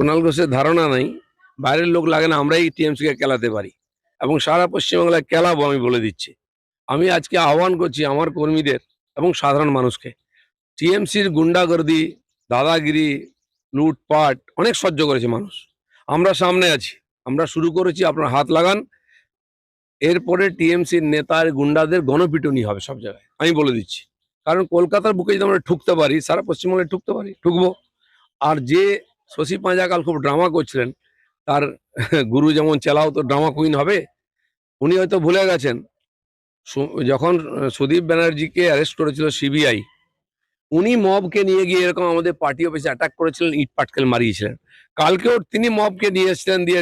কুণাল ঘোষের ধারণা নাই, বাইরের লোক লাগে না, আমরাই টিএমসি কে কেলাতে পারি এবং সারা পশ্চিমবাংলায় কেলাবো, আমি বলে দিচ্ছি। আমি আজকে আহ্বান করছি আমার কর্মীদের এবং সাধারণ মানুষকে, টিএমসির গুন্ডাগর্দি, দাদাগিরি, লুটপাট অনেক সহ্য করেছে মানুষ। আমরা সামনে আছি, আমরা শুরু করেছি, আপনার হাত লাগান। এরপরে টিএমসির নেতার গুন্ডাদের গণপিটুনি হবে সব জায়গায়, আমি বলে দিচ্ছি। কারণ কলকাতার বুকে যদি আমরা ঠুকতে পারি, সারা পশ্চিমবঙ্গে ঠুকতে পারি, ঠুকবো। আর যে শশী পাঁজাকাল খুব ড্রামা করছিলেন, তার গুরু যেমন চেলাও তো ড্রামা কুইন হবে। উনি হয়তো ভুলে গেছেন যখন সুদীপ ব্যানার্জিকে অ্যারেস্ট করেছিল সিবিআই, উনি মবকে নিয়ে গিয়ে এরকম আমাদের পার্টি অফিসে অ্যাটাক করেছিলেন, ইট পাটকেল মারিয়েছিলেন। কালকেও তিনি মবকে নিয়ে এসেছিলেন, দিয়ে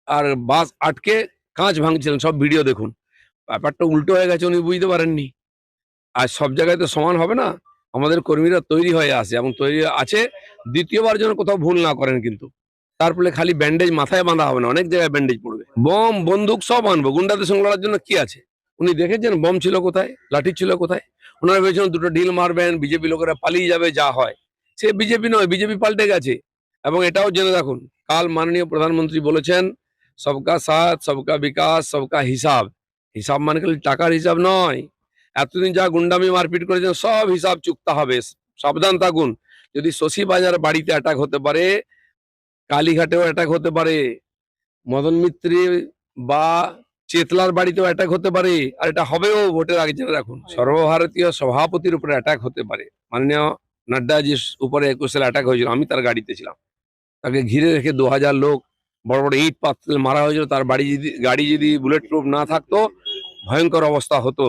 আর বাস আটকে কাঁচ ভাঙছিলেন, সব ভিডিও দেখুন। ব্যাপারটা উল্টো হয়ে গেছে, উনি বুঝতে পারেননি। আর সব জায়গায় তো সমান হবে না, আমাদের কর্মীরা তৈরি হয়ে আসে এবং তৈরি আছে দ্বিতীয়বার যেন কোথাও ভুল না করেন। কিন্তু তার ফলে খালি ব্যান্ডেজ মাথায় বাঁধা হবে না, অনেক জায়গায় ব্যান্ডেজ পড়বে। বম বন্দুক সব আনবো, গুন্ডাদের সঙ্গে লড়ার জন্য কি আছে? উনি দেখেছেন বম ছিল কোথায়, লাঠি ছিল কোথায়? ওনারা ভেবেছেন দুটো ঢিল মারবেন, বিজেপি লোকেরা পালিয়ে যাবে, যা হয়। সে বিজেপি নয়, বিজেপি পাল্টে গেছে। এবং এটাও জেনে রাখুন, কাল মাননীয় প্রধানমন্ত্রী বলেছেন, সবকা সাথ সবকা বিকাশ সবকা হিসাব। হিসাব মানে খালি টাকার হিসাব নয়, এতদিন যা গুন্ডামি মারপিট করেছেন সব হিসাব চুকতে হবে। সাবধান থাকুন, যদি শশী বাজার বাড়িতে অ্যাটাক হতে পারে, কালীঘাটেও অ্যাটাক হতে পারে, মদন মিত্রি বা চেতলার বাড়িতেও অ্যাটাক হতে পারে, আর এটা হবেও ভোটের আগে, জেনে রাখুন। সর্বভারতীয় সভাপতির উপরে অ্যাটাক হতে পারে। মাননীয় নাড্ডাজির উপরে 21 সালে অ্যাটাক হয়েছিল, আমি তার গাড়িতে ছিলাম। তাকে ঘিরে রেখে 2000 লোক বড় বড় ইট পাথর মারা হয়েছিল। তার গাড়ি যদি বুলেট প্রুফ না থাকতো, ভয়ঙ্কর অবস্থা হতো।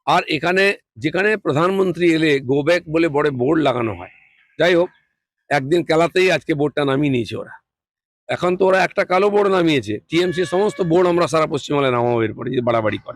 আর এখানে যেখানে প্রধানমন্ত্রী এলে গো ব্যাক বলে বড় বোর্ড লাগানো হয়। যাই হোক, একদিন খেলাতেই আজকে বোর্ডটা নামিয়ে নিয়েছে ওরা। এখন তো ওরা একটা কালো বোর্ড নামিয়েছে, টিএমসি সমস্ত বোর্ড আমরা সারা পশ্চিমবাংলায় নামাবো এরপরে, যদি বাড়াবাড়ি করে।